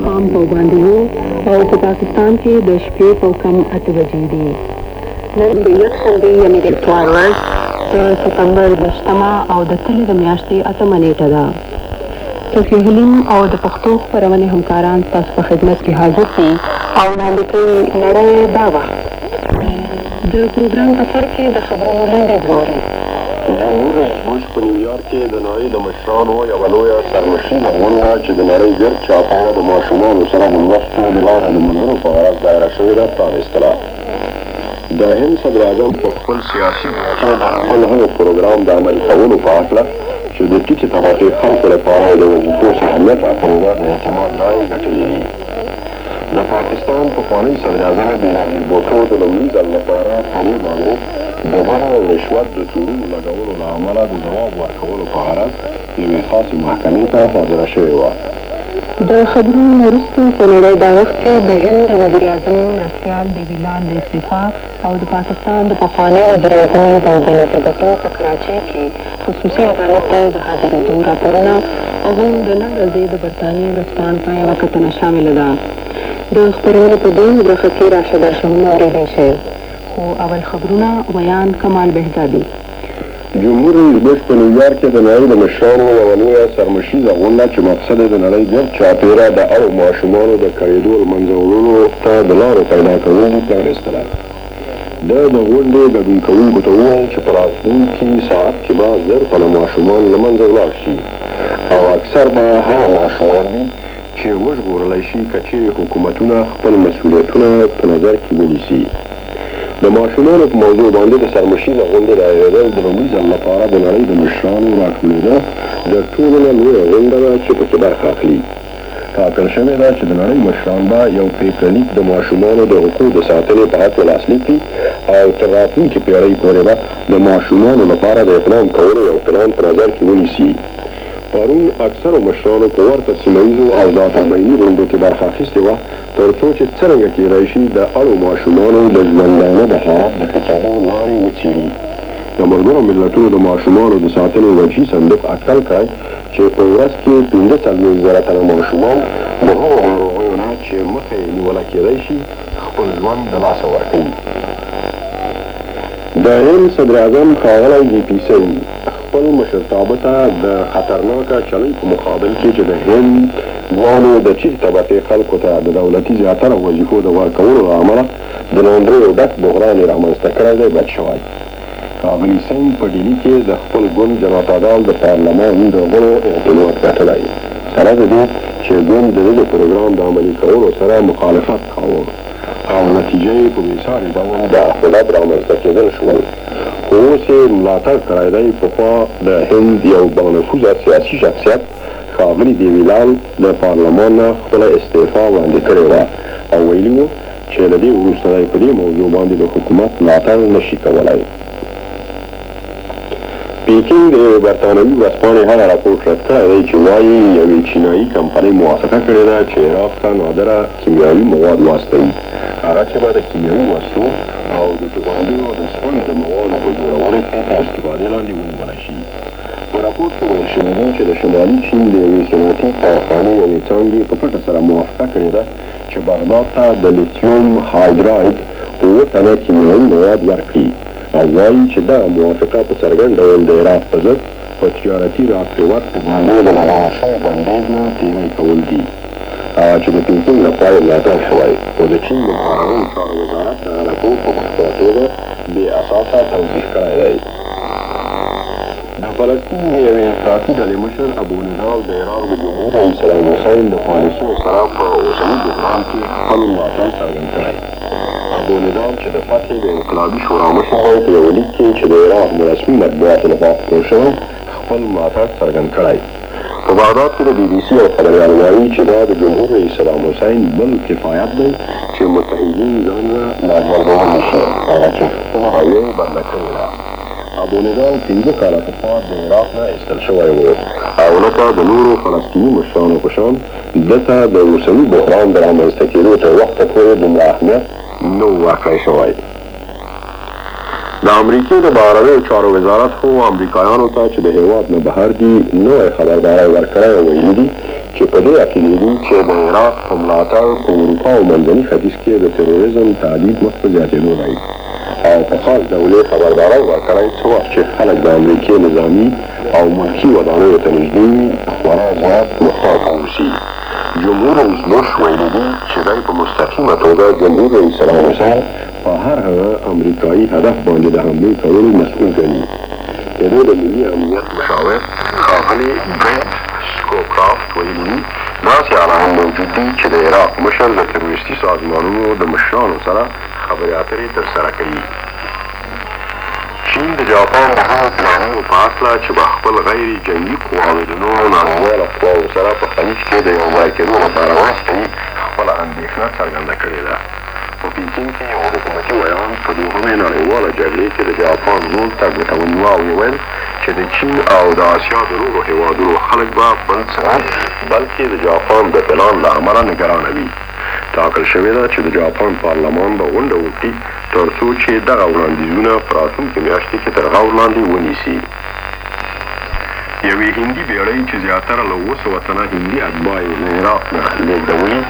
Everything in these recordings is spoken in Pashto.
ماښام په باندې وو او په پاکستان کې د شپې په کم 8 بجې دي. نن د یکشنبې یعنې د اتوار ورځ د سپتمبر 20 او د تلې د میاشتې 8 نیټه ده. صفي حلیم او د پښتو خپرونې همکاران ستاسو په خدمت کې حاضر دي او وړاندې کوي نړۍ دا وخت. د پروګرام په سر کې د خبرونو لنډیز واورئ. نن ورځ زموږ په نیویارک کې د نړۍ د مشرانو یوه لویه سرمشینه غونډه چې د نړۍ ګرد چاپېره د ماشومانو سره د مرستو د لارې د منلو په غرض دایره شوې ده پرانېستله. د هند صدراعظم په خپل سیاسي کې د خپل هغه پروګرام د عملي کولو په هکله چې د ټیټې طبقې خلکو لپاره د وظیفو څخه اهمیت راکوي د اعتماد رایې ګټلې دي. د پاکستان پخواني صدراعظم بېنظیر بوټو د لومړي ځل لپاره په دې باندې د غلا او رشوت د تورونو لګولو له امله د ځواب ورکولو په غرض یوې خاصې محکمې ته حاضره شوې وه. د خبرونو وروسته په نړۍ دا وخت کې د هند وزیر اعظم مرستیال ډیوي لال د استعفا او د پاکستان د پخواني وزیر اعظم د جنت بټو په کراچۍ کې خصوصي عدالت ته د حاضرېدو راپورونه او هم د نن ورځې د برطانیې ورځپاڼو په یوه کتنه شامله ده. د خپرونې په دویمه برخه کې راشه درشونه اورېدی شئ، خو اول خبرونه ویان کمال بهزادي. جمهور رئیس بش په نیویارک کې د نړۍ د مشرانو یوه لویه سرمشیزه غونډه چې مقصد یې د نړۍ ګرد چاپېره د هغو ماشومانو د کړېدو له منځه وړلو ته د لارو پیدا کولو پرانېستله. ده د غونډې ګډون کوونکو ته وویل چې په راتلونکي ساعت کې به زر تنه ماشومان له منځه ولاړ شي او اکثر به هغه ماشومان وي چې وژغورلی شي که چیرې حکومتونه خپل مسؤلیتونه په نظر کې ونیسي. د ماشومانو په موضوع باندې د سرمشیزه غونډې رایېدل د لومړي ځل لپاره د نړۍ د مشرانو راټولېده د ټولو نه لویه غونډه ده چې پکې برخه اخلي. ټاکل شوې ده چې د نړۍ مشران به یو پرېکړهلیک د ماشومانو د حقوقو د ساتنې په هکله لاسلیک کړي او تر راتلونکې پېړۍ پورې به د ماشومانو لپاره د اقدام کولو یو پلان په نظر کې ونیسي. پرون اکثرو مشرانو په ورته سیمه ییزو او ذاتالبیني غونډو کې برخه اخیستې وه تر څو چې څرنګه کېدای شي د اړو ماشومانو د ژوندانه د حالت د ښه کېدو لارې وڅېړي. د ملګرو ملتونو د ماشومانو د ساتنې وجهي صندوق اټکل کړی چې په ورځ کې 45,000 تنه ماشومان د هغو ناروغیو نه چې مخه یې نیوله کېدای شي خپل ژوند د لاسه ورکوي. د هند صدراعظم ښاغلی جي پي سنګ خپل مشرتابه ته د خطرناکه چلۍ په مقابل کې چې د هند ځوانو د ټیټې طبقې خلکو ته د دولتي زیاتره وظیفو د ورکولو له امله د ناندریو ډک بحران یې رامنځته کړی دی بچ شوی. ښاغلي سنګ په ډیلي کې د خپل ګوند جنتادال د پارلمان د غړو اعتماد ګټلی سره د دې چې ګوند د دې پروګرام د عملي کولو سره مخالفت کاوه او نتیجه یې په بېساري ډول د اختلاف رامنځته کېدل شول. خو اوس یې ملاتړ کړی دی. پخوا د هند یو بانفوذه سیاسي شخصیت ښاغلي ډیوي لال د پارلمان نه خپله استعفا وړاندې کړې وه او ویلي وو چې له دې وروسته دی په دې موضوع باندې د حکومت ملاتړ نشي کولی. پیکینګ د یوې برطانوي ورځپاڼې هغه راپورټ رد کړی دی چې وایي یوې چینایي کمپنۍ موافقه کړې ده چې عراق ته نادره کیمیاوي مواد واستوي، هغه چې به د کیمیاوي وسلو او د توغندیو د سپڼو د موادو په جوړولو کې تر استفادې لاندې ونیولی شي. په راپورټ کې ویل شوي دي چې د شمالي چین د یوې صنعتي کارخانې یوې څانګې په پټه سره موافقه کړې ده چې بغداد ته د لیتیوم هایدراید 7 تنه کیمیاوي مواد ورکړي او وایي چې دغه موافقه په څرګند ډول د عراق په ضد په تجارتي راکړې ورکړې باندې د لغوه شوي بندیز نه تېری کول دي چې د پیکینګ لخوا یې ملاتړ شوی. خو د چین د بهرنیو چارو وزارت دغه راپور په پښتو توګه بې اساسه توضیح کړی دی. د فلسطین د یوې افراطي ډلې مشر ابونضال د عراق د جمهور رئیس صدام حسین د پالیسیو سره په اوسني بحران کې خپل ملاتړ څرګند کړی. ابونضال چې د فتح د انقلابي شورا مشر دی په یوه لیک کې چې د عراق د رسمي مطبوعاتو لخوا خپور شوی خپل ملاتړ څرګند کړی. په بغداد کې د بي بي سي او خبریال وایي چې دا د جمهور رئیس صدام حسین بل کفایت دی چې متحدین ځان راجلبولی شي هغه چې خپله رویه یې بنده کړې ده. ابونضال 15 کاله پخوا د عراق نه ایستل شوی و او لکه د نورو فلسطیني مشرانو په شان ده ته د اوسني بحران د رامنځته کېدو تر وخته پورې دومره اهمیت نه و ورکړی شوی. د امریکې د بهرنیو چارو وزارت خو امریکایانو ته چې د هېواد نه بهر دي نوی خبرداری ورکړی او ویلي دي چې په دې عقیدې دي چې د عراق په ملاتړ په اروپا او منځني ختیځ کې د تروریزم تعدید مخ په زیاتېدو دی او په خاص ډول یې خبرداری ورکړی څه وخت چې خلک د امریکې نظامي او ملکي ودانیو ته نږدې وي خورا زیات محتاط اوسي. جمهور رئیس بوش ویلي دي چې دی په مستقیمه توګه جمهور رئیس صدام حسین په هر هغه امریکایي هدف باندې د حملې کولو مسؤول ګڼي. د دوی د ملي امنیت مشاور ښاغلي برنټ سکوکرافت ویلي دي داسې علایل موجود دي چې د عراق مشر د تروریستي سازمانونو د مشرانو سره خبرې اترې ترسره کوي. چین د جاپان د هغو پلانونو په هکله چې به خپل غیر جنګي قواوې د نورو نړیوالو قواوو سره په خلیج کې د یو ځای کېدو لپاره واستوي خپله اندېښنه څرګنده کړې ده. په پیکین کې یو حکومتي ویان په دوهمې نړیواله جګړې کې د جاپان رول ته ګوته ونیوه او وویل چې د چین او د اسیا د نورو هېوادونو خلک به بل څه بلکې د جاپان د پلان له امله نګرانه وي. ټاکل شوې ده چې د جاپان پارلمان به غونډه وکړي تر څو چې دغه وړاندیزونه په راتلونکې میاشتې کې تر غور لاندې ونیسي. یوې هندي بیړۍ چې زیاتره له 200 تنه هندي اتباع یې له عراق نه لېږدولي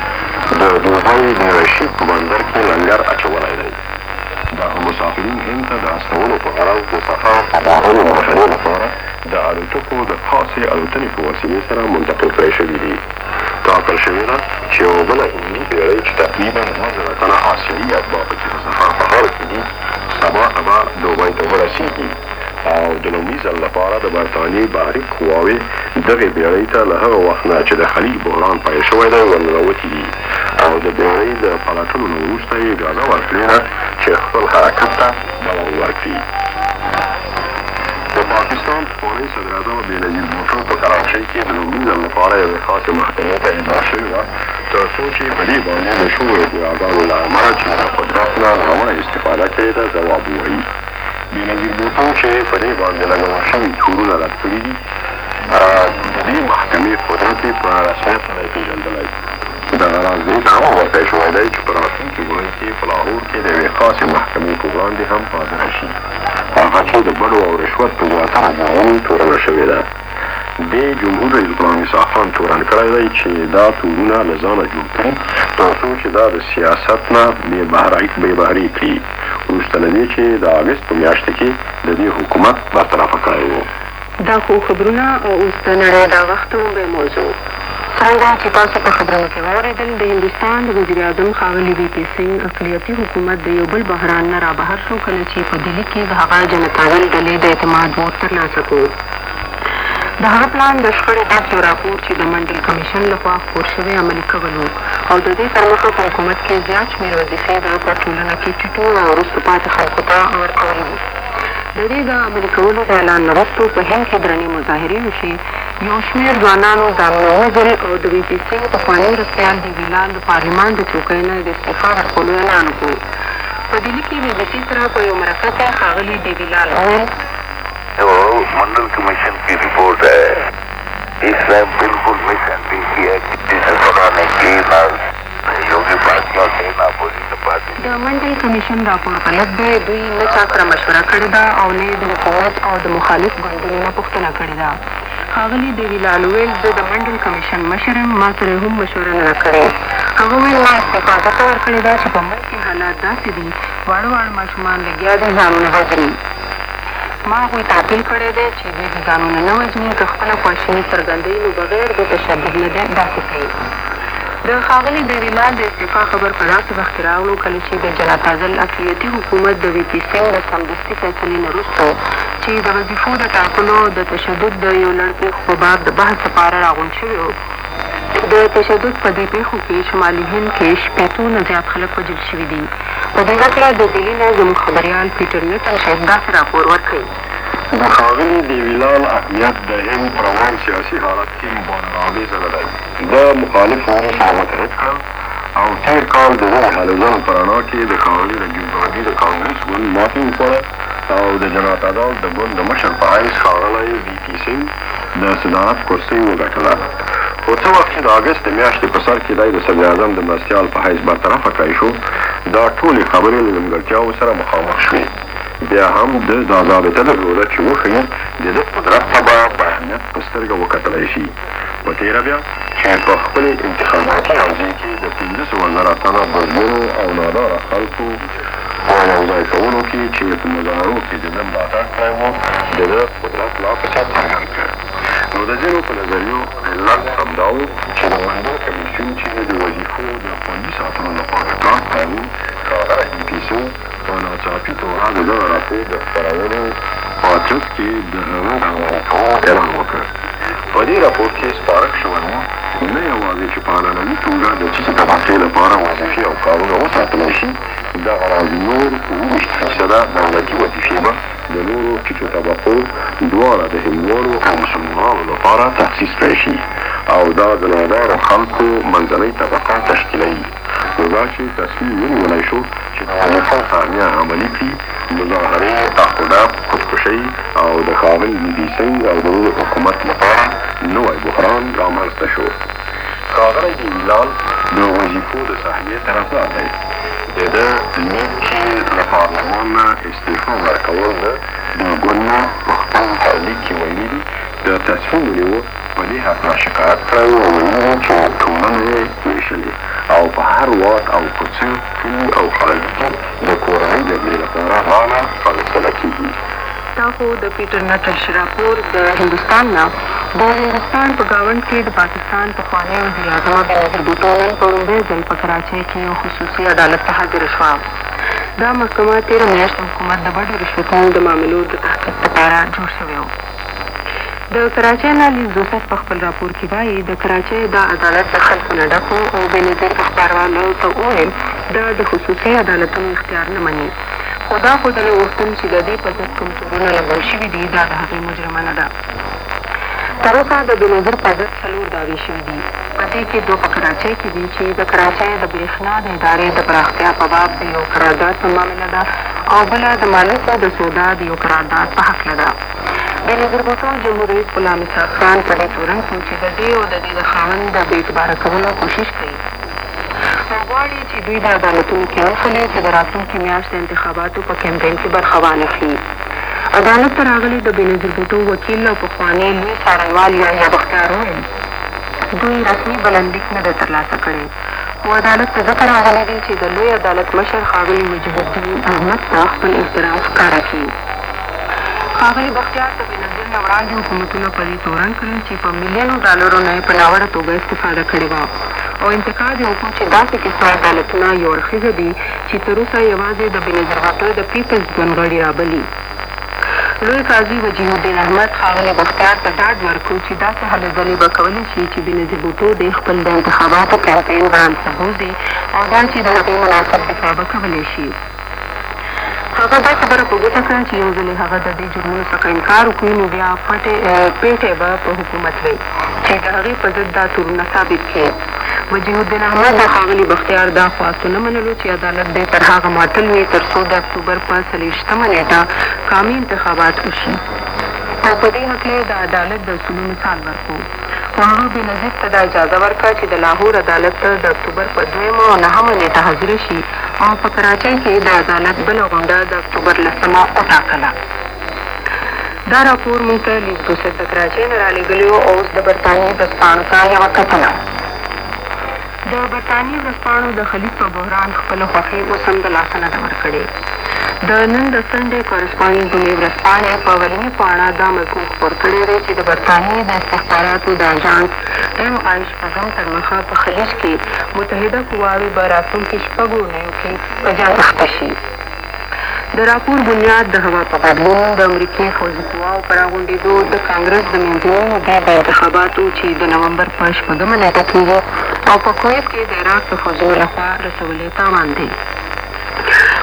د دوبۍ د رشید په بندر کې لنګر اچولی دی. دغه مسافرین هند ته د استولو په غرض د سفر په بارانو معاشرې لپاره د الوتکو د خاصې الوتنې په وسیلې سره منتقل کړی شوي دي. ټاکل شوې ده چې یوه بله هندي بیړۍ چې تقریبا 2,000 تنه آسیایي اتباع پکې د سفر په حال کې دي سبا به دوبۍ ته ورسېږي او د لومړي ځل لپاره د برطانیې بحري قواوې دغې بیړۍ ته له هغه وخت نه چې د خلیج بحران پیل شوی دی ورننوتي دي او د بیړۍ د پلټلو نه وروسته یې اجازه ورکړې ده چې خپل حرکت ته دوام ورکړي. د پاکستان پخوانی صدراعظم بېنظیر بوټو په کراچۍ کې د لومړي ځل لپاره یوې خاصې محکمې ته احضار شوې ده تر څو چې په دې باندې د شویو ادعاګانو له امله چې د قدرت نه ناوړه استفاده کړې ده ځواب ووایي. بېنظیر بوټو چې په دې باندې لګول شوي تورونه رد کړي دي د دې محکمې قدرت یې په رسمیت نه دی پېژندلی. دغه راز دې ته هم ورکړی شوی دی چې په راتلونکي اونۍ کې په لاهور کې د یوې خاصې محکمې په وړاندې هم حاضره شي هغه چې د بډو او رشوت په زیاتره ځایونو تورنه شوې ده. دې جمهور رئیس غلام حسین خان تورن کړی دی چې دا تورونه له ځانه جوړ کړي تر څو چې دا د سیاست نه بې بهرې کړي وروسته له دې چې د اګست په میاشت کې د دې حکومت برطرفه کړی و. دا خو خبرونه او اوس د نړۍ دا وخت لومړۍ موضوع څنګه چې تاسو په خبرونو کې واورېدل د هندوستان د وزیر اعظم ښاغلي وي پي سنګ اقلیتي حکومت د یو بل بحران نه رابهر شو کله چې په دهلي کې د هغه جنتاول ډلې د اعتماد ووټ ترلاسه کړو. د هغه پلان د شخړې داسې راپور چې د منډل کمیشن لخوا خپور شوی عملي کول و او د دې تر مخه په حکومت کې زیات شمېر وظیفې د په ټولنه کې ټیټو او وروسته پاتې خلکو ته ورکول وو. د دې د عملي کولو د اعلان نه وروسته په هند کې درنې مظاهرې وشي. یو شمېر ځوانانو ځانونه وژل او د وي پي سنګ پخواني مرستیال دیوي لال د پارلمان د چوکۍ نه د استعفا ورکولو اعلان وکړو. په دهلي کې بي بي سي سره په یو مرکه کې ښاغلي دیوي لال وویل मंडल कमीशन की रिपोर्ट है इसमें बिल्कुल मिसहैंडलिंग की है किसी से बनाने की ना योगी पार्टियों से ना अपोजिशन पार्टी د منډل کمیشن راپور غلط دی. دوی نه چا سره مشوره کړې ده او نه د حکومت او د مخالف ګوندونو نه پوښتنه کړې ده. ښاغلي دیوي لال وویل زه د منډل کمیشن مشر یم ما سره هم مشوره نه ده کړې. هغه وویل ما استعفا ځکه ورکړې ده چې په ملک کې حالات داسې دي واړه واړه ماشومان لګیا دي ځانونه وژني. ما هغوی تعقیل کړی دی چې دوی د ځانونه نه وژني که خپله خواشیني څرګندوي نو بغیر د تشدد نه دی داسې کوي. د ښاغلي دیوي لال د استعفا خبر په داسې وخت کې راغلو کله چې د جنتازل اقلیتي حکومت د وي پي سنګ د سمدستي فیصلې نه وروسته چې د وظیفو د ټاکلو د تشدد د یو لړ پېښو په باب د بحث لپاره راغونډ شوي وو. د تشدد په دې پېښو کې شمالي هند کې 80 نه زیات خلک وژل شوي دي. په دې هکله د دهلي نه زموږ خبریال پیټر نیټن شاید داسې راپور ورکوي. د ښاغلي دیوي لال اهمیت د هند په روان سیاسي حالت کې مبالغه‌آمیزه نه دی. د مخالفو سره متحد کړل او تېر کال د دغه هلوځلو په رڼا کې د ښاغلي رجیب ګاندي د کانګرس ګوند ماتې وخوړه او د جنتا دل د ګوند د مشر په حیث ښاغلی وي پي سنګ د صدارت کرسۍ وګټله. خو څه وخت چې د اګست د میاشتې په سر کې دی د صدراعظم د مرستیال په حیث برطرفه کړی شو دا ټولې خبرې له نیمګړتیاوو سره مخامخ شوې. بیا هم د دا ضابطه درلوده چې وښیي د ده قدرت ته به په اهمیت په سترګه وکتلی شي. په تېره بیا چې په خپلې انتخاباتي حوزې کې د 15,000 تنه بدلون او ناداره خلکو په یوځای کولو کې چې په مظاهرو کې د ده ملاتړ کړی و د ده قدرت لا پسې څرګند کړ. نو د ځینو په نظریو علت همدا و چې د منډل کمیسیون چې د وظیفو د خوندي ساتلو لپاره کار کاوه ښاغلی ایپیسو په ناڅاپي توګه د دغه راپور د خپرولو په ترڅ کې د هغه د عملي کولو اعلان وکړ. په دې راپور کې سپارښت شوی و نه یوازې چې په عنعنوي توګه د ټیټې طبقې لپاره وظیفې او کارونه وساتلی شي، دغه راز نور 20% دولتي وظیفې به د نورو ټیټو طبقو دواړه د هندوانو او مسلمانانو لپاره تخصیص کړی شي او دا د نادارو خلکو منځنۍ طبقه تشکیلوي. نو دا چې تصمیم ونیولی شو چې د وظیفو تعمیه عملي کړي، مظاهرې، تعهدات، خودکشۍ او د ښاغلي بي سنګ او د نورو حکومت لپاره نوی بحران رامنځته شو. ښاغلی دیویلال د وظیفو د صحنې طرفدار دی. د ده لیک چې له پارلمان نه استعفا ورکول ده د ګوند نه په خپل لیک کې ویلي دي د تصمیم ونیوه په دې هکله شکایت کړی و او ویلي وو چې ټولنه یې ویشلې او په هر واټ او کوڅه کلي او ښاري کې د کورنۍ جګړې لپاره غاړه فیصله کېږي. دا خو د پیټر نټش راپور د هندوستان نه. د هندوستان په ګاونډ کې د پاکستان پخوانی وزیراعظم بېنظیر بوټو نن په لومړي ځل په کراچۍ کې یو خصوصي عدالت ته حاضره شوه. دا محکمه 13 میاشت حکومت د بډو رشوتونو د معاملو د تحقیق لپاره جوړ شوی و. د کراچۍ نه لیز دوست په خپل راپور کې وایي د کراچۍ دا عدالت د خلکو نه ډک و او بېنظیر اخباروالاو ته وویل دا د خصوصي عدالتونو اختیار نه مني. خو دا ښودنه غوښتل چې د دې په ضد کوم تورونه لګول شوي دي دا د هغې مجرمانه ده. تر اوسه د بېنظیر په ضد 4 دعوې شوي دي. په دې کې 2 په کراچۍ کې دي چې د کراچۍ د برېښنا د ادارې د پراختیا په باب د یو قرارداد په معامله ده او بله د مالکو د سودا د یو قرارداد په هکله ده. بېنظیر بوټو جمهور رئیس غلام اسحاق خان په دې تورن کړو چې د دې او د دې د خاوند د بې اعتباره کولو کوشش کوي او غواړي چې دوی د عدالتونو کې وښلي چې د راتلونکي میاشت د انتخاباتو په کمپین کې برخه وانخلي. عدالت ته راغلي د بېنظیر بوټو وکیل او پخوانی لوی څارنوال یحیی بختیار وویل دوی رسمي بلنلیک نه دی ترلاسه کړی، خو عدالت ته ځکه راغلی دی چې د لوی عدالت مشر ښاغلي وجیه الدین احمد ته خپل احترام ښکاره کړي. ښاغلي بختیار د بېنظیر نه وړاندې حکومتونو په دې تورن کړل چې په میلیونو ډالرو نه یې په ناوړه توګه استفاده کړې وه او انتقاد یې وکړو چې داسې قسمه عدالتونه یو اړخیزه دي چې تر اوسه یوازې د بېنظیر بوټو د پیپلز ګوند غړي رابلي. لوی قاضي وجیه الدین احمد ښاغلي بختیار ته ډاډ ورکړو چې داسې هلې ځلې به کولی شي چې بېنظیر بوټو د خپل د انتخاباتو کمپین وړاندې بوځي او دا چې د هغې مناسب دفاع به کولی شي. هغه دا خبره په ګوته کړه چې یو ځلې هغه د دې جرمونو څخه انکار وکړي نو بیا پیټې به په حکومت وي چې د هغې په ضد دا تورونه ثابت کړي. وجیه الدین احمد د ښاغلي بختیار دا خواستو نه منلو چې عدالت دی تر هغه معطل وي تر څو د اکتوبر په 24مه نیټه قامي انتخابات وشي او په دې هکله د عدالت د اصولو مثال ورکړو. خو هغه بېنظیر ته دا اجازه ورکړه چې د لاهور عدالت ته د اکتوبر په 2مه او 9مه نیټه حاضره شي او په کراچۍ کې د عدالت بله غونډه د اکتوبر 10مه وټاکله. دا راپور موږ ته لیز دوست د کراچۍ نه رالېږلی و او اوس د برطانیې ورځپاڼو ته یوه کتنه. د برطانیې ورځپاڼو د خلیج په بحران خپله خوښۍ اوس هم د لاسه نه ده ورکړې. د نن د سنډې کورسپانډنټ بونې ورځپاڼې په ولمي پاڼه دا مضمون خپور کړی دی چې د برطانیې د استخباراتو د اژانس MI شپږم تر مخه په خلیج کې متحده قواوې به راتلونکي 6 اونیو کې په جنګ اخته شي. د راپور بنیاد د هوا په بدلون، د امریکې پوځي قواو په راغونډېدو، د کانګرس د منځنیو د انتخاباتو چې د نومبر په 6مه نیټه کېږي او په کویت کې د عراق د فوجونو لخوا رسولې تاوان دی.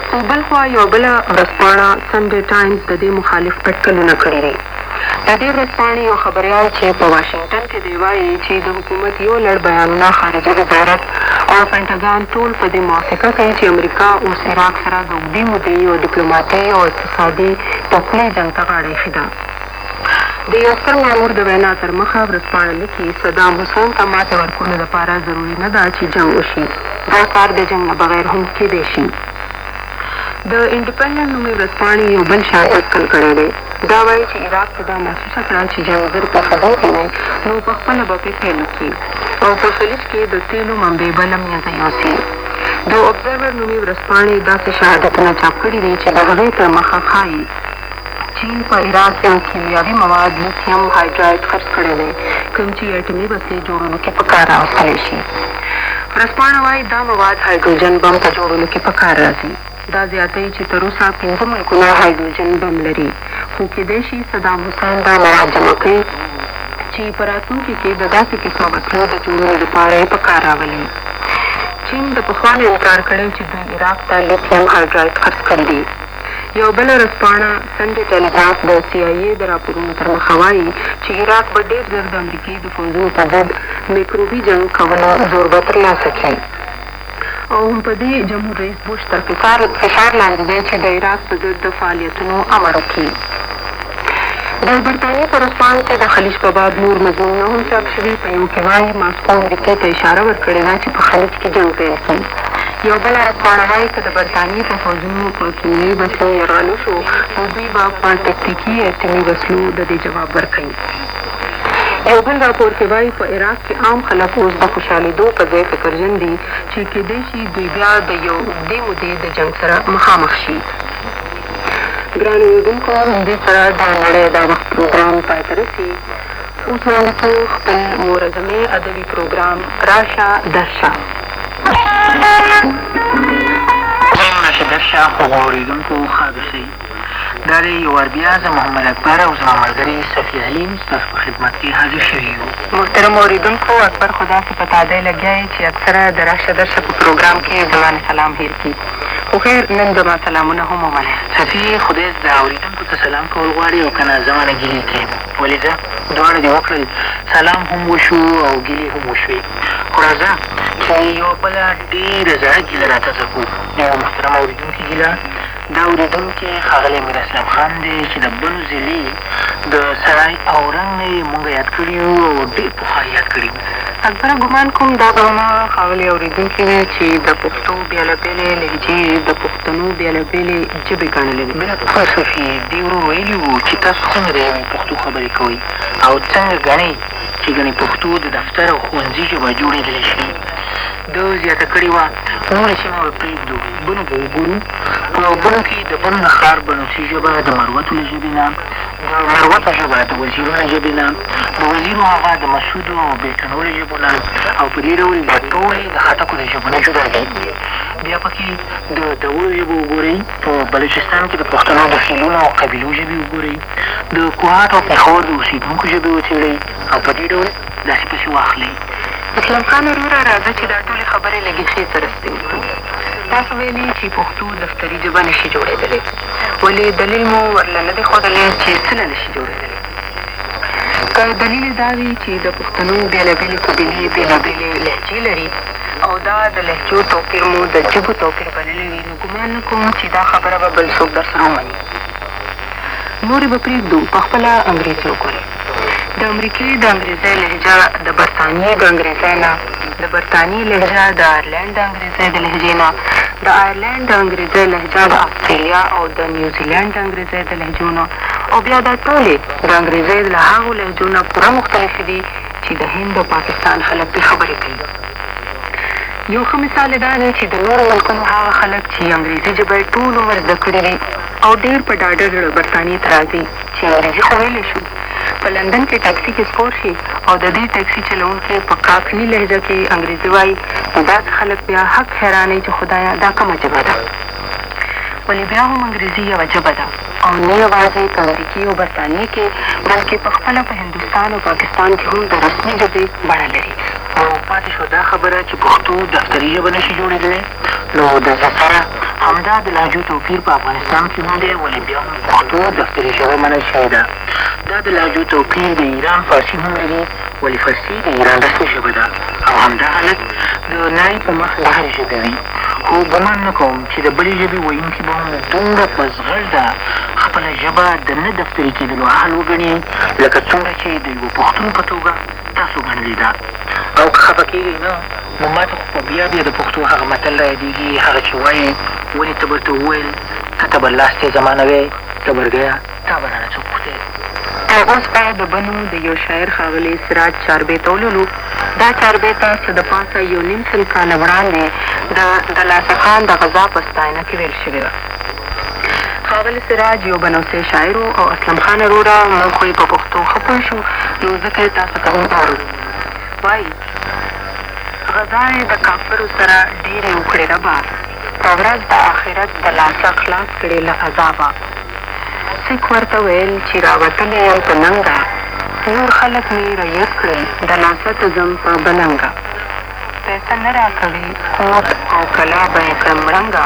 خو بل خوا یوه بله ورځپاڼه سنډې ټایمز د دې مخالف اټکلونه کړي دي. د دې ورځپاڼې یو خبریال چې په واشنګټن کې دی وایي چې د حکومت یو لړ بیانونه خارجي وزارت او پینټاګان ټول په دې موافقه کوي چې امریکا اوس عراق سره د اوږدې مودې یو ډیپلوماتۍ او اقتصادي ټپلې جنګ ته غاړه ایښې ده. د یو ستر مامور د وینا تر مخه ورځپاڼه لیکي صدام حسین ته ماتې ورکولو لپاره ضروري نه ده چې جنګ وشي، دا کار د جنګ نه بغیر هم کېدی شي. د انډیپنډنټ نومې ورځپاڼې یو بل شاعر اټکل کړی دی. دا وایي چې عراق ته دا محسوسه کړه چې جنګ زر پېښېدونکی دی نو پخپله به پرې پیل وکړي او په خلیج کې د تیلو منبع به له منځه یوسي. د ابزرور نومې ورځپاڼې داسې شهادتونه چاپ کړي دي چې د هغې تر مخه ښایي چین په عراق کې کیمیاوي مواد لیتیم هایدراید خرڅ کړی دی کوم چې اټومي بستې جوړولو کې په کار راوستلی شي. ورځپاڼه وایي دا مواد هایدروجن بم په جوړولو کې په کار راځي. دا زیاتوي چې تر اوسه 5 ملکونه هایدروجن بم لري خو کېدای شي صدام حسین دا مواد جمع کړي چې په راتلونکي کې د داسې قسمه وسلو د جوړولو لپاره یې په کار راولي. چین د پخوا نه انکار کړی چې دوی عراق ته لیتیم هایدراید خرڅ کړي دي. یو بله ورځپاڼه سنډې ټیلیګراف د CIA د راپورونو تر مخه وایي چې عراق به ډېر ژر د امریکې د پوځونو په ضد میکروبي جنګ کولو زور به ترلاسه کړي او هم په دې جمهور رئیس بوش تر فشار لاندې دی چې د عراق په ضد د فعالیتونو امر وکړي. د برطانیې په ورځپاڼو کې د خلیج په باب نور مضمونونه هم چاپ شوي. په یو کې وایي ماسکو امریکې ته اشاره ورکړې ده چې په خلیج کې جنګ پیل کړي. یو بله ورځپاڼه وایي که د برطانیې په پوځونو په کیمیاوي وسلو یرغل وشو نو دوی به په تکتیکي اټومي وسلو د دې جواب ورکوي. یو بل راپور کې وایي په عراق کې عام خلک اوس د خوشحالېدو په ځای فکرجن دي چې کېدای شي دوی بیا د یو اوږدې مودې د جنګ سره مخامخ شي. ګرانو اورېدونکو همدې سره د نړۍ دا وخت پروګرام پای ته رسي. اوس وړاندې کوو خپل مورزمې ادبي پروګرام راشه درشه. راشه درشه خوږو اورېدونکو ښه اوسئ. دا دی یو وار بیا زه محمد اکبر او زما ملګري صفي علیم ستاسو په خدمت کې حاضر شوي یو. محترم اورېدونکو اکبر خو داسې په تادۍ لګیا یې چې اکثره د راشه درشه په پروګرام کې زما نه سلام هېر کړي. خو خیر نن زما سلامونه هم ومنئ. صفي خدای د اورېدونکو ته سلام کول غواړي او که نه زما نه ګیلې کوي. ولې زه دواړه دې وکړل سلام هم وشو او ګیلې هم وشوې. خو راځه چې یو بله ډېره زړه ګیله راتازه کړو. یو محترم اورېدونکي ګیله دا اورېدونکی ښاغلی میر اسلام خان دی چې د بنو ضلعې د سرای او رنګ نه یې مونږ یاد کړي یو او ډېر پخوا یاد کړي. اکبره ګمان کوم دا به هماغه ښاغلی اورېدونکی دی چې د پښتو بېلابېلې لهجې د پښتنو بېلابېلې ژبې ګڼلې دي. بلکل صفي دې ورو ویلي وو چې تاسو څنګه د یوې پښتو خبرې کوئ او څنګه ګڼئ چې ګنې پښتو د دفتر او ښوونځي ژبه جوړېدلی شي. ده زیاته کړې وه نورې سیمه به پرېږدو بنو به وګورو. په بنو کې د بنو د ښار بنوسي ژبه د مروتو له ژبې نه، د مروتو ژبه د وزیرو له ژبې نه، د وزیرو هغه د مسودو او بیټنو له ژبو نه، او په دې ډول د ټولې د خټکو د ژبو نه جدا دي. بیا پکې د دولو ژبه وګورئ. په بلوچستان کې د پښتنو د فیلونو او قبیلو ژبې وګورئ. د کوهاټ او پېښور د اوسېدونکو ژبې وڅېړئ او په دې ډول داسې پسې واخلئ. اسلام خان وروره راځه چې دا ټولې خبرې لږې ښې سره سپین کړو. تاسو ویلي چې پښتو دفتري ژبه نشي جوړېدلی. ولې دلیل مو ورله نه دی ښودلی چې څه نشي جوړېدلی؟ که دلیل یې دا وي چې د پښتنو بېلابېلې قبیلې بېلابېلې لهجې لري او دا د لهجو توپیر مو د ژبو توپیر بللی وي نو ګمان نه کوم چې دا خبره به بل څوک در سره ومني. نورې به پرېږدو پخپله انګریزي وګورئ. د امریکې د انګریزۍ لهجه د برطانیې د انګریزۍ نه، د برطانیې لهجه د آیرلینډ د انګریزۍ د لهجې نه، د آیرلینډ د انګریزۍ لهجه د استرالیا او د نیوزیلینډ د انګریزۍ د لهجو نه، او بیا دا ټولې د انګریزۍ له هغو لهجو نه پوره مختلفې دي چې د هند او پاکستان خلک پرې خبرې کوي. یو ښه مثال یې دا دی چې د نورو ملکونو هغه خلک چې انګریزي ژبه یې ټول عمر زده کړې دي او ډېر په ډاډه زړه برطانیې ته راځي چې انګریزي خو ویلی شو. په لندن کې ټکسي کې سپور شي او د دې ټکسي چلوونکی په کاکني لهجه کې انګریزي وایي نو داسې خلک بیا حق حیرانوي چې خدایه دا کومه ژبه ده. ولې بیا هم انګریزي یوه ژبه ده او نه یوازې په امریکې او برطانیې کې بلکې پخپله په هندوستان او پاکستان کې هم د رسمي ژبې بڼه لري. او پاتې شوه دا خبره چې پښتو دفتري ژبه نشي جوړېدلی. نو د سره همدا د لهجو توپیر په افغانستان کې هم دی. ولې بیا هم پښتو دفتري ژبه منل شوې ده. دا د لهجو توپیر د ایران فارسي هم لري. ولې فارسي د ایران رسمي ژبه ده او همدا حالت د نړۍ په مخ د هرې ژبې وي. خو ګمان نه کوم چې د بلې ژبې ویونکي به هم دومره په زغرده خپله ژبه د نه دفتري کېدلو اهل وګڼي لکه څومره چې د یوه پښتون په توګه تاسو ګڼلې ده. او که خفه کېږئ نه نو ما ته خو بیا د پښتو هغه متل را یادېږي هغه چې وایي ولې ته به ورته وویل که ته به لاستې زمانه وې تبرګیه تا به رانه څوک پوښتې. اوس باید د بنو د یو شاعر ښاغلي سراج چاربیته ولولو. دا چاربیته څه د پاسه یو نیم سل کاله وړاندې د لاسه خان د غزا په ستاینه کې ویل شوې وه. ښاغلي سراج یو بنوسی شاعر او اسلم خان وروره موږ خو یې په پښتو ښه پوه شو نو ځکه یې تاسو ته هم اورو. وایي غزا یې د کافرو سره ډېرې وکړې ربه، په ورځ د آخرت د لاسه خلاص کړې له عذابه. سیک ورته ویل چې راوتلی یم په ننګه، نور خلک مې رایت کړل د لاسه ته ځم په بلنګه. پیسه نه راکوي کوټ او کلا به یې کړم ړنګه،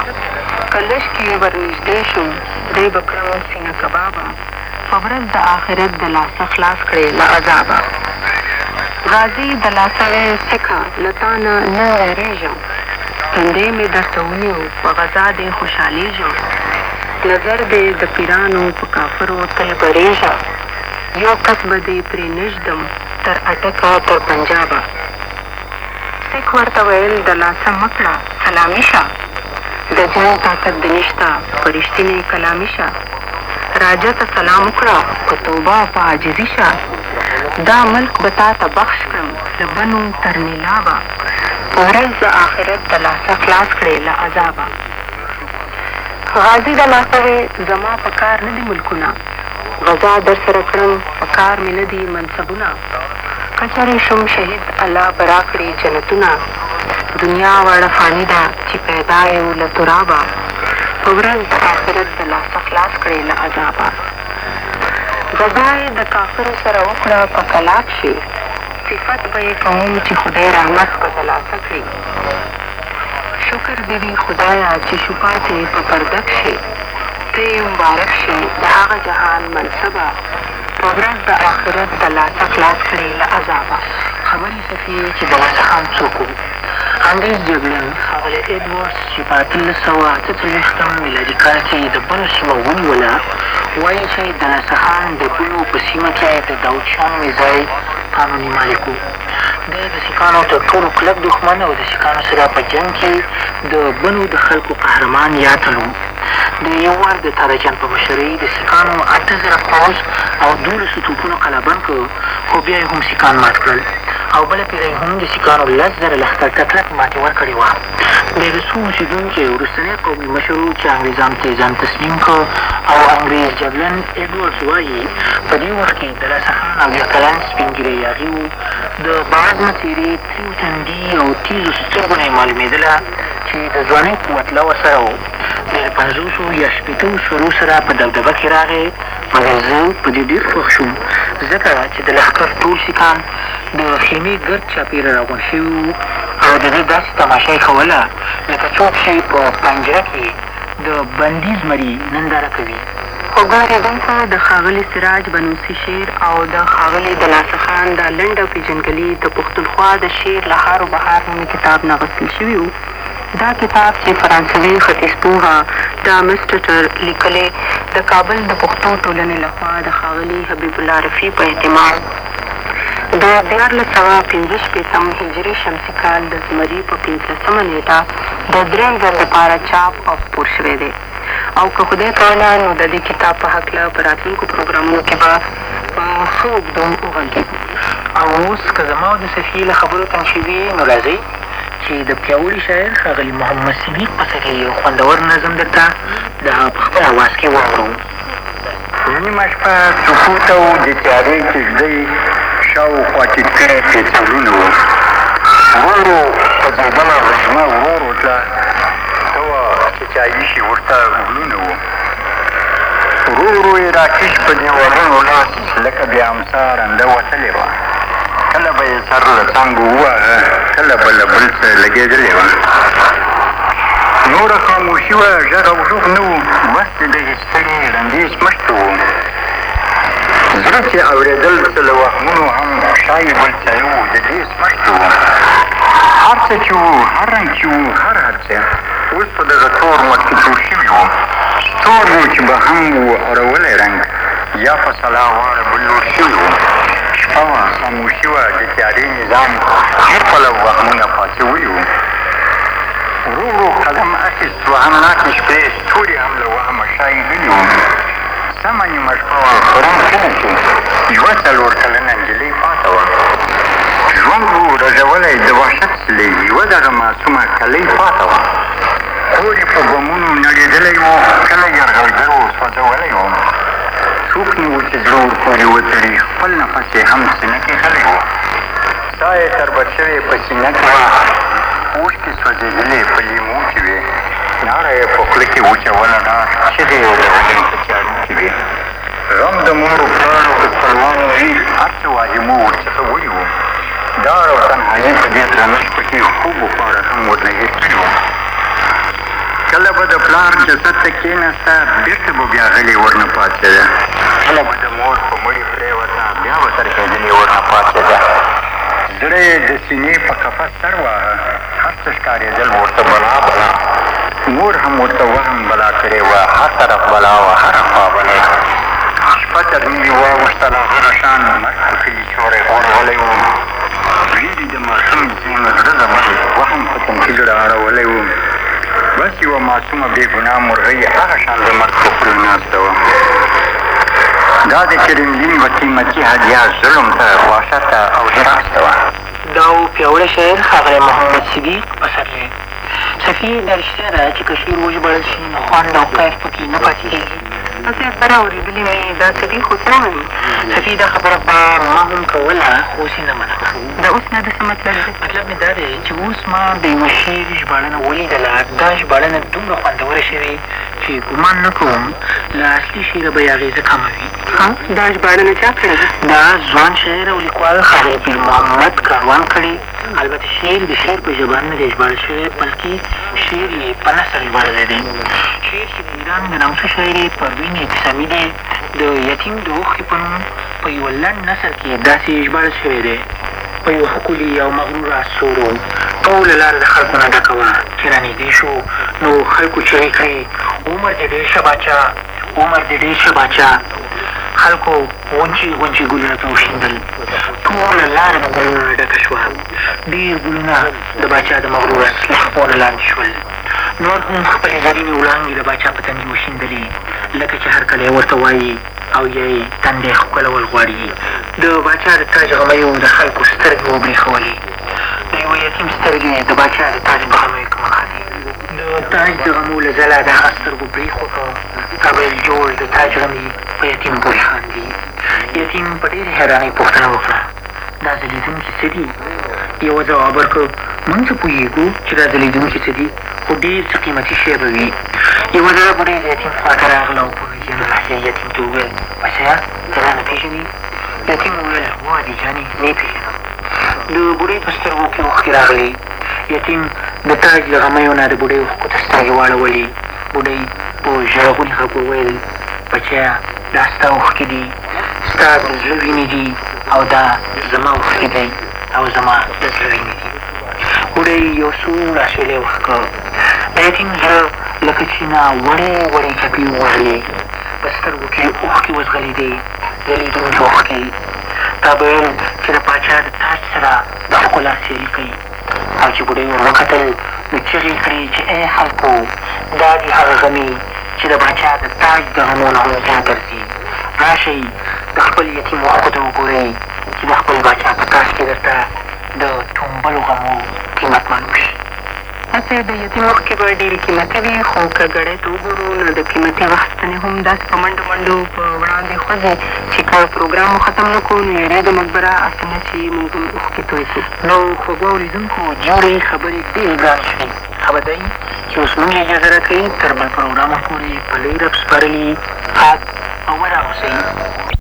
که لږ کې ورنږدې شم دی به کړم سینه کبابه، په ورځ د آخرت د لاسه خلاص کړې له عذابه. غازي د لاسه وی سکه له تا نه ویرېږم، تندی مې درته ونیو په غزا دې خوشحالېږم، نظر دې د پیرانو په کافرو تل بریږه، یو کس به دې پرې نږدم تر اټکه تر پنجابه. سیک ورته ویل د لاسه مه کړه سلامي شه، د جنګ طاقت دې نشته په رښتینې کلامي شه، راجه ته سلام وکړه په توبه په عاجزي شه، دا ملک به تا ته بخش کړم له بنو تر نیلابه، په ورځ د آخرت د لاسه خلاص کړې له عذابه. غازي د لاسه وی زما په کار نه دي ملکونه، غزا در سره کړم په کار مې نه دي منصبونه، که چېرې شم شهید الله به راکړي جنتونه، دنیا واړه فاني ده چې پیدا یو له ترابه، په ورځ د آخرت د لاسه خلاص کړې له عذابه. غزا یې د کافرو سره وکړه په کلاب شي، صفت به یې کوم چې خدای رحمت په د لاسه کړي، شکر دې وي خدایه چې شفاعت په پرده کښې، ته یې مبارک شي د هغه جهان منصبه، په ورځ د آخرت د لاسه خلاص کړې له عذابه. خبرې صفي چې د لاسه خان څوک و. انګریز جګړن ښاغلی ایډورډز چې په 1848 میلادي کال کې د بنو سیمه ونیوله، وایي چې د لاسه خان د بنو په سیمه کې د داود شاه نومې ځای قانوني مالک و. دی د سیکانو تر ټولو کلک دښمن او د سیکانو سره په جنګ کې د بنو د خلکو قهرمان یاتل و. د یو وار د تاراجان په مشرۍ د سیکانو 8000 پوځ او 12 توپونو قلابند کړ، خو بیا یې هم سیکان مات کړل او بله پېره هم د سیکانو 10,000 لښکر ته کلک ماتې ورکړې وه. د رسو اوسېدونکي وروستنی قومي مشر و چې انګریزانو ته یې ځان تسلیم کړ او انګریز جګړن ایډورډز وایي په دې وخت کې د لاسه خان 10 کلن سپین ږیری یاغي و، د باز څېرې تریو تندي او تیزو سترګو نه یې معلومېدله چې د ځوانۍ قوت له ورسره و. د 50 یا 60 سورو سره په دبدبه کې راغی، مګر زه په دې ډېر خوښ شوم ځکه چې د لښکر ټول سیکان د خیمې ګرد چاپېره راغونډ شوي وو او د دې داسې تماشه یې کوله لکه څوک چې په پنجره کې د بندي زمري ننداره کوي. خو ګورې دلته د ښاغلي سراج بنوسي شعر او د ښاغلي د لاسه خان دا لنډه پېژندګلي د پښتونخوا د شعر لهار و بهار نومي کتاب نه اخیستل شوي وو. دا کتاب چې فرانسوي ختیځپوهه دا مسټر لیکلی د کابل د پښتو ټولنې لخوا د ښاغلي حبیب الله رفیع په اهتمام د 1445 هجري شمسي کال د زمري په 15مه نیټه د درېیم ځل لپاره چاپ او خپور شوی دی. او که خدای کوله نو د دې کتاب په هکله په راتلونکو پروګرامونو کې به په ښه اوږدوم وغږېږو. او اوس که زما د صفیې له خبرو تنګ شوي نو راځئ چې د پیاوړي شاعر ښاغلي محمد صدیق په څکې یو خوندور نظم درته د په خپل اواز کې واورو. نیمه شپه سکوت او د تیارې کېږدۍ شاوخوا ټیټ کړی پېڅولونه وو، ورو په ځوبله غرمه ورور وتله، ته وه چې چا ایښي ورته ګلونه وو، ورو ورو یې راکش په دیوالونو لاس لکه بې امسا رنده وتلې وه، کله به یې سر له څانګو ووهه، کله به له بل څه لګېدلې وه. نوره خاموشي وه، غږ او ږوغ نه وو، بس د دغې ستړې رندې سمشته وو. زړه چې اورېدل څه له وهمونو هم ښایي بل څه نه وو، د دې سمشته وو. هر څه چې وو، هر رنګ چې وو، هر څه اوس په دغه تور مټ کې جوړ شوي وو. ستور وو چې به هم وو اړولی رنګ، یا په سلا واړه بل لور شوي وو. شپه وه، خاموشي وه، د تیارې نظام هر پلو وهمونه پاڅولي وو. ورو ورو قدم اخیست وهمناکې شپې ستوري هم له وهمه شایېدلي وو. سمه نیمه شپه وه پرون کله چې یوه 4 کلنه نجلۍ پاته وه. ژوند وو رژولی د وحشت سلې یوه دغه معصومه کلۍ پاته وه. کور یې په بمونو نړېدلی وو، کلی یرغلګر وو سوځولی وو. څوک نه وو چې زړه ورپورې وتړي، خپل نفس یې هم سینه کې خلی وو. ساه یې تربت شوې په سینه کې وه، اوښکې سوځېدلې په لیمو کې وې. ناره یې په خوله کې وچوله ډار، چغې یې ودرولې په تیارو کې وې. غم د مور و پلار او د خپلوانو وي، هر څه واهمو ورڅخه وړي وو. ډار او تنهایي په دې درنه شپه کې خوب و خواړه هم ورنه هېر کړي وو. کله به د پلار جسد ته کېناسته، بېرته به بیا غلې ورنه پاڅېده. کله به د مور په مړي پرېوته، بیا به ترکېدلې ورنه پاڅېده. زړه یې د سینې په قفس سر واهه، هر څه ښکارېدل ورته بلا بلا. مور هم ورته وهم بلا کړې وه، هر طرف بلا وه، هره خوا بلې. شپه تر نیمې واوښتله، هغه شان مرګ په کلي چوری غورغلی وو. ویرې د ماشوم ځینو زړه زبل وهم په تنکي زړه اړولی وو. بس یوه معصومه بې ګناه مرغۍ هغه شان د مرګ په خوله ناسته وه. دا د چرملین و قیمتي هدیه ظلم ته، وحشت ته او حراس ته وه. دا و پیاوړی شاعر ښاغلی محمد صدیق پسرلی. صفي دا رښتیا ده چې که شعر وژباړل شي نو خوند او کیف پکې نه پاتې کېږي. صاحب سره اورېدلې مې دا صدیق خو څه وایي؟ صفي دا خبره به ما هم کوله، خو اوس یې نه منله. د اوس نه د څه مطلب دی؟ مطلب مې دا دی چې اوس ما د یوه شعر ژباړنه ولیدله. دا ژباړنه دومره خوندوره شوې چې ګمان نه کوم له اصلي شعره به یې اغېزه کمه وي. دا ژباړنه چا کړې ده؟ دا ځوان شاعر او لیکوال ښاغلی پیر محمد کاروان کړې. البته شعر د شعر په ژبه نه دی ژباړل شوی، بلکې شعر یې په نثر ژباړلی دی. شعر چې د ایران د نامتو شاعر پروین اعتصامي دی، د یتیم د اوښکې په نوم په یوه لنډ نثر کې داسې ژباړل شوی دی. په یوه ښکلي او مغروره ستورو ټوله لاره د خلکو نه ډکه وه، چې رانږدې شو نو خلکو چغې کړې: عمر دې ډېر شه باچا، عمر دې ډېر شه باچا. خلکو غونچې غونچې ګلونه ته وشیندل، ټوله لاره د ګلونو نه ډکه شوه. ډېر ګلونه د باچا د مغرور اصلح پورې لاندې شول. نور هم خپلې زرینې وړانګې د باچا په تندي وشیندلې، لکه چې هر کله یې ورته وایي او یا یې تندی ښکلول غواړي. د باچا د تاج غمیو د خلکو سترګې وبرېښولې. د یوه یتیم سترګې د باچا د تاج په غمیو کې منختې. د تاج د غمو له ځله د هغه سترګو برېښ وکړ. کابل جوړ د تاج غمي په یتیم پورې خاندي. یتیم په ډېرې حیرانۍ پوښتنه وکړه: دا ځلېدونکي څه دي؟ یوه ځواب ورکړ: موږ څه پوهېږو چې دا ځلېدونکي څه دي، خو ډېر څه قیمتي شی به وي. یوه زړه بوډۍ د یتیم خواته راغله او په ویجاړه لهجه یتیم ته وویل: بچیه ته رانه پېژنې؟ یتیم وویل: هو حاجي جانې نه یې پېژنم. د بوډۍ په سترګو کې اوښکې راغلې. یتیم د تاج له غمیو نه د بوډۍ اوښکو ته سترګې واړولې. بوډۍ په ژړغوني غږ وویل: بچیه دا ستا اوښکې دي، ستا د زړه وینې دي، او دا زما اوښکې دی او زما د زړه وینې دي. بوډۍ یو څو لاسویلی وښکه. د یتیم زړه لکه چینه وړې وړې چپې ووهلې. په سترګو کې اوښکې وځغلېدې، ځلېدونکې اوښکې. تا به ویل چې د پاچا د تاج سره د ښکلا سیالي کوي. او چې بوډۍ ور وکتل نو چغې کړې چې ای خلکو، دا دي هغه غمي چې د باچا د تاج د غمو نه هم زیات ګرځي. راشئ د خپل یتیم اوښکو ته وګورئ چې د خپل باچا په کاس کې درته د ټومبلو غمو قیمت معلوم شي. صاحب د یتیم اوښکې به ډېرې قیمتي وي، خو که ګړۍ ته وګورو نو د قیمتي غوښتنې هم داسې په منډو منډو په وړاندې خوځي چې که پروګرام مو ختم نه کړو نو یارې د مقبره هسې نه چې موږ هم اوښکې توی کړو. نو خوږو اورېدونکو جوړې خبرې ډېرې ګران شوې. ښه به دی چې اوس موږ اجازه راکوي تر بل پروګرامه پورې په لوی رب سپارلي. خاص او ودان اوسئ.